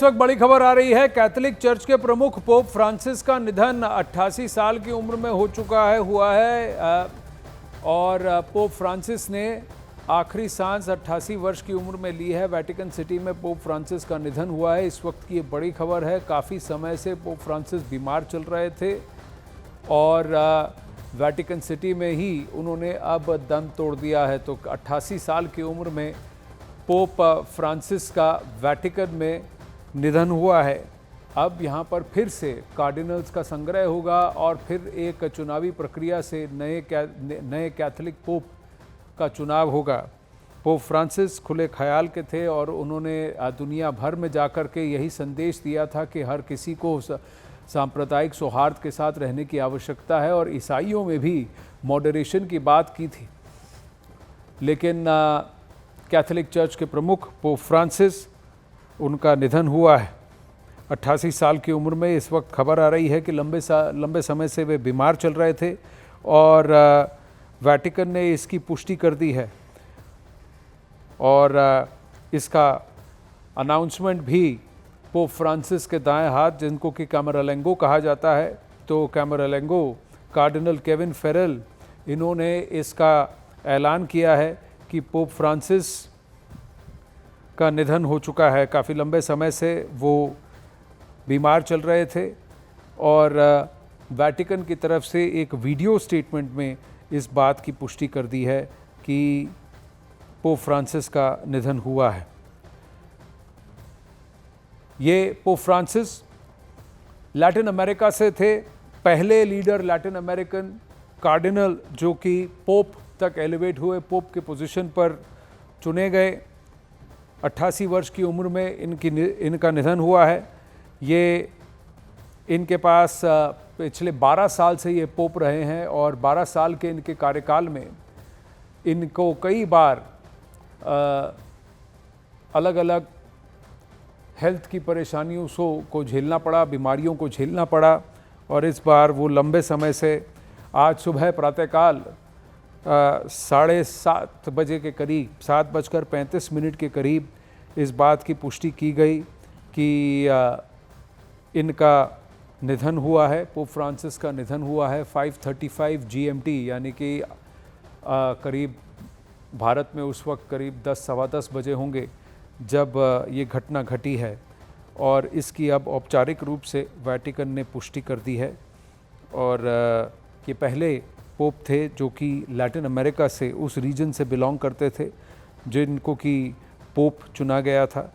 इस वक्त बड़ी खबर आ रही है। कैथोलिक चर्च के प्रमुख पोप फ्रांसिस का निधन 88 साल की उम्र में हुआ है और पोप फ्रांसिस ने आखिरी सांस 88 वर्ष की उम्र में ली है। वेटिकन सिटी में पोप फ्रांसिस का निधन हुआ है। इस वक्त की ये बड़ी खबर है। काफ़ी समय से पोप फ्रांसिस बीमार चल रहे थे और वेटिकन सिटी में ही उन्होंने अब दम तोड़ दिया है। तो 88 साल की उम्र में पोप फ्रांसिस का वेटिकन में निधन हुआ है। अब यहाँ पर फिर से कार्डिनल्स का संग्रह होगा और फिर एक चुनावी प्रक्रिया से नए कैथोलिक पोप का चुनाव होगा। पोप फ्रांसिस खुले ख्याल के थे और उन्होंने दुनिया भर में जाकर के यही संदेश दिया था कि हर किसी को सांप्रदायिक सौहार्द के साथ रहने की आवश्यकता है और ईसाइयों में भी मॉडरेशन की बात की थी। लेकिन कैथोलिक चर्च के प्रमुख पोप फ्रांसिस, उनका निधन हुआ है 88 साल की उम्र में। इस वक्त खबर आ रही है कि लंबे समय से वे बीमार चल रहे थे और वेटिकन ने इसकी पुष्टि कर दी है और इसका अनाउंसमेंट भी पोप फ्रांसिस के दाएं हाथ, जिनको कि कैमरालेंगो कहा जाता है, तो कैमरालेंगो कार्डिनल केविन फेरेल, इन्होंने इसका ऐलान किया है कि पोप फ्रांसिस का निधन हो चुका है। काफ़ी लंबे समय से वो बीमार चल रहे थे और वेटिकन की तरफ से एक वीडियो स्टेटमेंट में इस बात की पुष्टि कर दी है कि पोप फ्रांसिस का निधन हुआ है। ये पोप फ्रांसिस लैटिन अमेरिका से थे, पहले लीडर लैटिन अमेरिकन कार्डिनल जो कि पोप तक एलिवेट हुए, पोप के पोजीशन पर चुने गए। 88 वर्ष की उम्र में इनका निधन हुआ है। ये इनके पास पिछले 12 साल से ये पोप रहे हैं और 12 साल के इनके कार्यकाल में इनको कई बार अलग अलग हेल्थ की परेशानियों को झेलना पड़ा, बीमारियों को झेलना पड़ा और इस बार वो लंबे समय से आज सुबह प्रातःकाल 7:30 बजे के करीब, 7:35 के करीब इस बात की पुष्टि की गई कि इनका निधन हुआ है। पोप फ्रांसिस का निधन हुआ है 5:35 GMT, यानी कि करीब भारत में उस वक्त करीब 10 सवा 10 बजे होंगे जब ये घटना घटी है और इसकी अब औपचारिक रूप से वेटिकन ने पुष्टि कर दी है। और ये पहले पोप थे जो कि लैटिन अमेरिका से, उस रीजन से बिलोंग करते थे, जिनको कि पोप चुना गया था।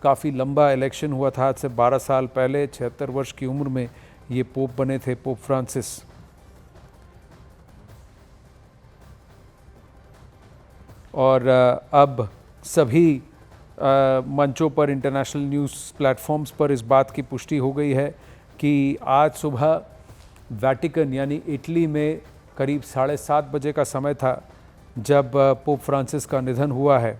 काफ़ी लंबा इलेक्शन हुआ था, आज से 12 साल पहले 76 वर्ष की उम्र में ये पोप बने थे, पोप फ्रांसिस। और अब सभी मंचों पर, इंटरनेशनल न्यूज़ प्लेटफॉर्म्स पर इस बात की पुष्टि हो गई है कि आज सुबह वेटिकन यानी इटली में करीब 7:30 बजे का समय था जब पोप फ्रांसिस का निधन हुआ है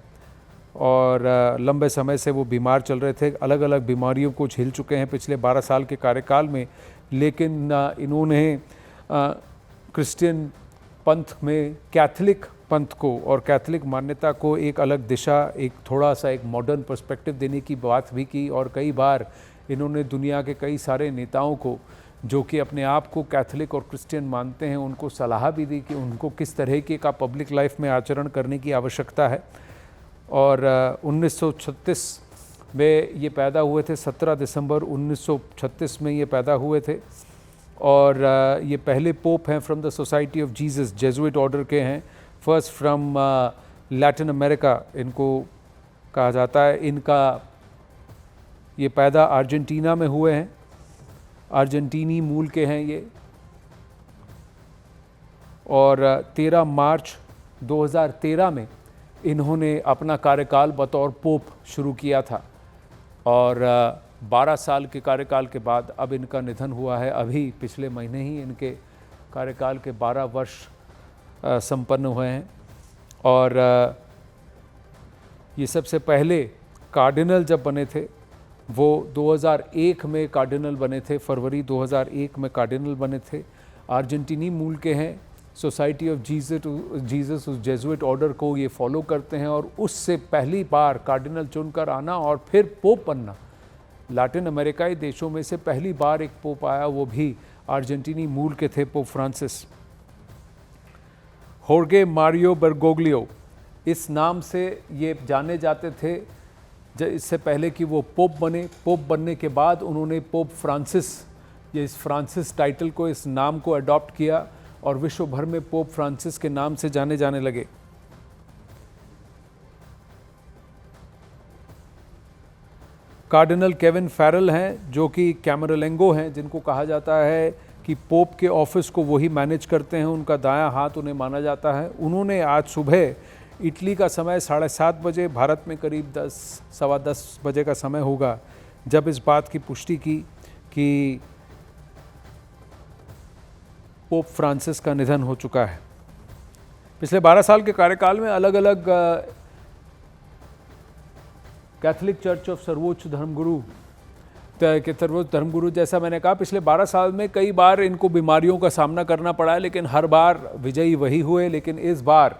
और लंबे समय से वो बीमार चल रहे थे। अलग अलग बीमारियों को झेल चुके हैं पिछले 12 साल के कार्यकाल में, लेकिन इन्होंने क्रिश्चियन पंथ में कैथोलिक पंथ को और कैथोलिक मान्यता को एक अलग दिशा, एक थोड़ा सा एक मॉडर्न पर्सपेक्टिव देने की बात भी की और कई बार इन्होंने दुनिया के कई सारे नेताओं को जो कि अपने आप को कैथोलिक और क्रिश्चियन मानते हैं, उनको सलाह भी दी कि उनको किस तरह के का पब्लिक लाइफ में आचरण करने की आवश्यकता है। और 1936 में ये पैदा हुए थे, 17 दिसंबर 1936 में ये पैदा हुए थे और ये पहले पोप हैं from the Society of Jesus, Jesuit order के हैं, फर्स्ट फ्रॉम लैटिन अमेरिका इनको कहा जाता है। इनका ये पैदा अर्जेंटीना में हुए हैं, अर्जेंटीनी मूल के हैं ये, और 13 मार्च 2013 में इन्होंने अपना कार्यकाल बतौर पोप शुरू किया था और 12 साल के कार्यकाल के बाद अब इनका निधन हुआ है। अभी पिछले महीने ही इनके कार्यकाल के 12 वर्ष संपन्न हुए हैं और ये सबसे पहले कार्डिनल जब बने थे वो 2001 में कार्डिनल बने थे, फरवरी 2001 में कार्डिनल बने थे। अर्जेंटीनी मूल के हैं, सोसाइटी ऑफ जीसस उस जेजुइट ऑर्डर को ये फॉलो करते हैं और उससे पहली बार कार्डिनल चुनकर आना और फिर पोप बनना लैटिन अमेरिकाई देशों में से पहली बार एक पोप आया, वो भी अर्जेंटीनी मूल के थे, पोप फ्रांसिस। होर्गे मारियो बर्गोग्लियो, इस नाम से ये जाने जाते थे इससे पहले कि वो पोप बने। पोप बनने के बाद उन्होंने पोप फ्रांसिस, ये इस फ्रांसिस टाइटल को, इस नाम को अडॉप्ट किया और विश्व भर में पोप फ्रांसिस के नाम से जाने जाने लगे। कार्डिनल केविन फैरल हैं, जो कि कैमरलेंगो हैं, जिनको कहा जाता है कि पोप के ऑफिस को वही मैनेज करते हैं, उनका दायां हाथ उन्हें माना जाता है। उन्होंने आज सुबह इटली का समय 7:30 बजे, भारत में करीब 10-10 बजे का समय होगा, जब इस बात की पुष्टि की कि पोप फ्रांसिस का निधन हो चुका है। पिछले 12 साल के कार्यकाल में अलग अलग कैथोलिक चर्च ऑफ सर्वोच्च धर्मगुरु के सर्वोच्च धर्मगुरु, जैसा मैंने कहा, पिछले 12 साल में कई बार इनको बीमारियों का सामना करना पड़ा है, लेकिन हर बार विजयी वही हुए। लेकिन इस बार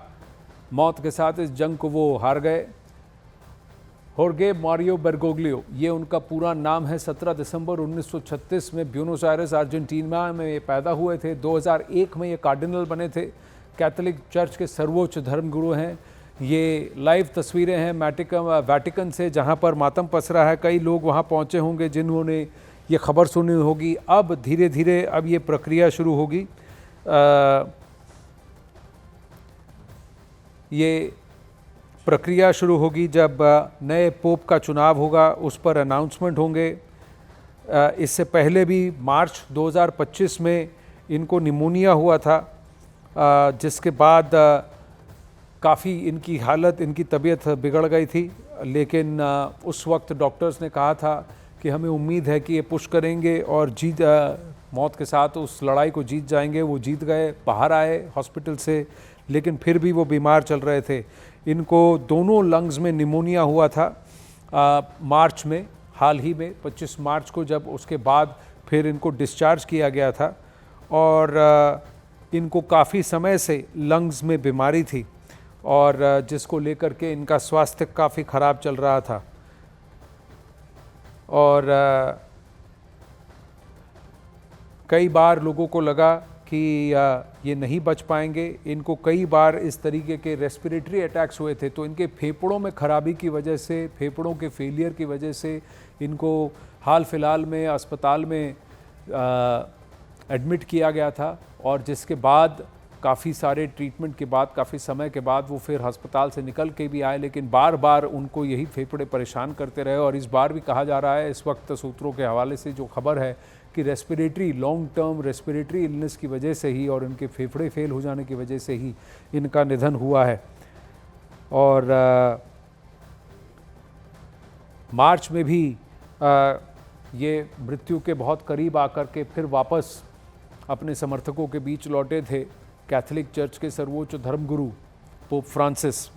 मौत के साथ इस जंग को वो हार गए। होर्गे मारियो बर्गोग्लियो, ये उनका पूरा नाम है। 17 दिसंबर 1936 में ब्यूनोस आयर्स, अर्जेंटीना में ये पैदा हुए थे। 2001 में ये कार्डिनल बने थे। कैथोलिक चर्च के सर्वोच्च धर्मगुरु हैं। ये लाइव तस्वीरें हैं वैटिकन से, जहां पर मातम पसरा है। कई लोग वहां पहुंचे होंगे जिन्होंने ये खबर सुनी होगी। अब धीरे धीरे अब ये प्रक्रिया शुरू होगी। ये प्रक्रिया शुरू होगी जब नए पोप का चुनाव होगा, उस पर अनाउंसमेंट होंगे। इससे पहले भी मार्च 2025 में इनको निमोनिया हुआ था, जिसके बाद काफ़ी इनकी हालत, इनकी तबीयत बिगड़ गई थी। लेकिन उस वक्त डॉक्टर्स ने कहा था कि हमें उम्मीद है कि ये पुश करेंगे और मौत के साथ उस लड़ाई को जीत जाएंगे। वो जीत गए, बाहर आए हॉस्पिटल से, लेकिन फिर भी वो बीमार चल रहे थे। इनको दोनों लंग्स में निमोनिया हुआ था मार्च में, हाल ही में 25 मार्च को, जब उसके बाद फिर इनको डिस्चार्ज किया गया था। और इनको काफ़ी समय से लंग्स में बीमारी थी और जिसको लेकर के इनका स्वास्थ्य काफ़ी ख़राब चल रहा था। और कई बार लोगों को लगा कि ये नहीं बच पाएंगे। इनको कई बार इस तरीके के रेस्पिरेटरी अटैक्स हुए थे, तो इनके फेफड़ों में खराबी की वजह से, फेफड़ों के फेलियर की वजह से इनको हाल फिलहाल में अस्पताल में एडमिट किया गया था। और जिसके बाद काफ़ी सारे ट्रीटमेंट के बाद, काफ़ी समय के बाद वो फिर अस्पताल से निकल के भी आए, लेकिन बार बार उनको यही फेफड़े परेशान करते रहे। और इस बार भी कहा जा रहा है, इस वक्त सूत्रों के हवाले से जो खबर है, कि respiratory, long term respiratory illness की वजह से ही और इनके फेफड़े फेल हो जाने की वजह से ही इनका निधन हुआ है। और मार्च में भी ये मृत्यु के बहुत करीब आकर के फिर वापस अपने समर्थकों के बीच लौटे थे कैथोलिक चर्च के सर्वोच्च धर्मगुरु पोप फ्रांसिस।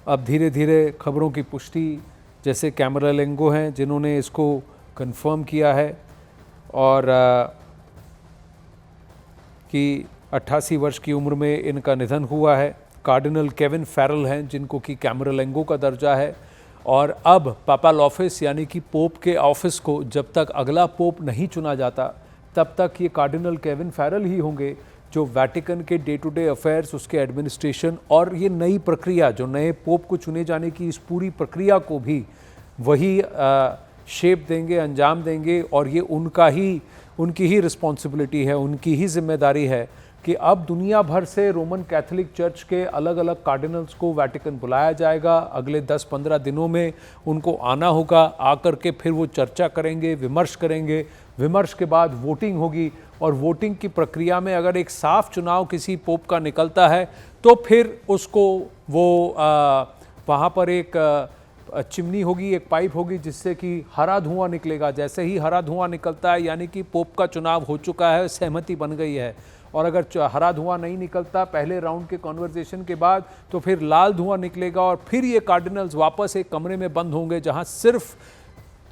अब धीरे धीरे खबरों की पुष्टि, जैसे कैमरलेंगो हैं जिन्होंने इसको कंफर्म किया है, और कि 88 वर्ष की उम्र में इनका निधन हुआ है। कार्डिनल केविन फैरल हैं, जिनको कि कैमरलेंगो का दर्जा है। और अब पापल ऑफिस, यानी कि पोप के ऑफिस को जब तक अगला पोप नहीं चुना जाता, तब तक ये कार्डिनल केविन फैरल ही होंगे जो वैटिकन के डे टू डे अफेयर्स, उसके एडमिनिस्ट्रेशन और ये नई प्रक्रिया, जो नए पोप को चुने जाने की इस पूरी प्रक्रिया को भी वही शेप देंगे, अंजाम देंगे। और ये उनकी ही रिस्पॉन्सिबिलिटी है, उनकी ही जिम्मेदारी है कि अब दुनिया भर से रोमन कैथोलिक चर्च के अलग अलग कार्डिनल्स को वैटिकन बुलाया जाएगा। अगले 10-15 दिनों में उनको आना होगा, आकर के फिर वो चर्चा करेंगे, विमर्श करेंगे। विमर्श के बाद वोटिंग होगी, और वोटिंग की प्रक्रिया में अगर एक साफ चुनाव किसी पोप का निकलता है, तो फिर उसको वो वहाँ पर एक चिमनी होगी, एक पाइप होगी, जिससे कि हरा धुआं निकलेगा। जैसे ही हरा धुआं निकलता है, यानी कि पोप का चुनाव हो चुका है, सहमति बन गई है। और अगर हरा धुआं नहीं निकलता पहले राउंड के कॉन्वर्सेशन के बाद, तो फिर लाल धुआं निकलेगा, और फिर ये कार्डिनल्स वापस एक कमरे में बंद होंगे, जहां सिर्फ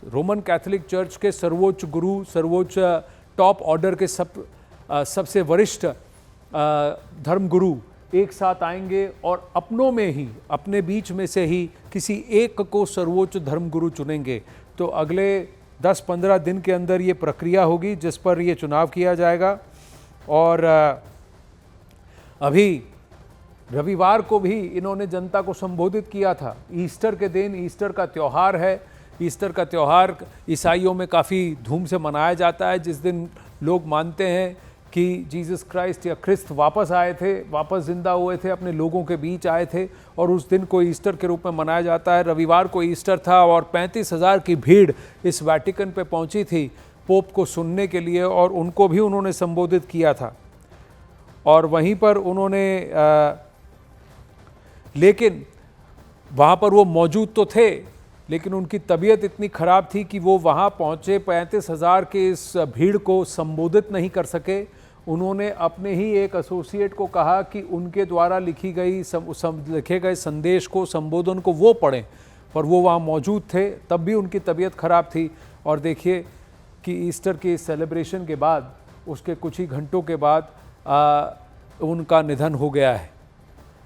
रोमन कैथोलिक चर्च के सर्वोच्च गुरु, सर्वोच्च टॉप ऑर्डर के सबसे वरिष्ठ धर्मगुरु एक साथ आएंगे और अपनों में ही, अपने बीच में से ही किसी एक को सर्वोच्च धर्मगुरु चुनेंगे। तो अगले 10-15 दिन के अंदर ये प्रक्रिया होगी जिस पर ये चुनाव किया जाएगा। और अभी रविवार को भी इन्होंने जनता को संबोधित किया था। ईस्टर के दिन, ईस्टर का त्यौहार है। ईस्टर का त्यौहार ईसाइयों में काफ़ी धूम से मनाया जाता है, जिस दिन लोग मानते हैं कि जीसस क्राइस्ट या ख्रिस्त वापस आए थे, वापस ज़िंदा हुए थे, अपने लोगों के बीच आए थे और उस दिन को ईस्टर के रूप में मनाया जाता है। रविवार को ईस्टर था और 35,000 की भीड़ इस वैटिकन पे पहुंची थी पोप को सुनने के लिए और उनको भी उन्होंने संबोधित किया था। और वहीं पर उन्होंने लेकिन वहाँ पर वो मौजूद तो थे, लेकिन उनकी तबीयत इतनी ख़राब थी कि वो वहाँ पहुँचे 35,000 के इस भीड़ को संबोधित नहीं कर सके। उन्होंने अपने ही एक एसोसिएट को कहा कि उनके द्वारा लिखे गए संदेश को, संबोधन को वो पढ़ें, पर वो वहाँ मौजूद थे, तब भी उनकी तबीयत ख़राब थी। और देखिए कि ईस्टर के सेलिब्रेशन के बाद, उसके कुछ ही घंटों के बाद उनका निधन हो गया है।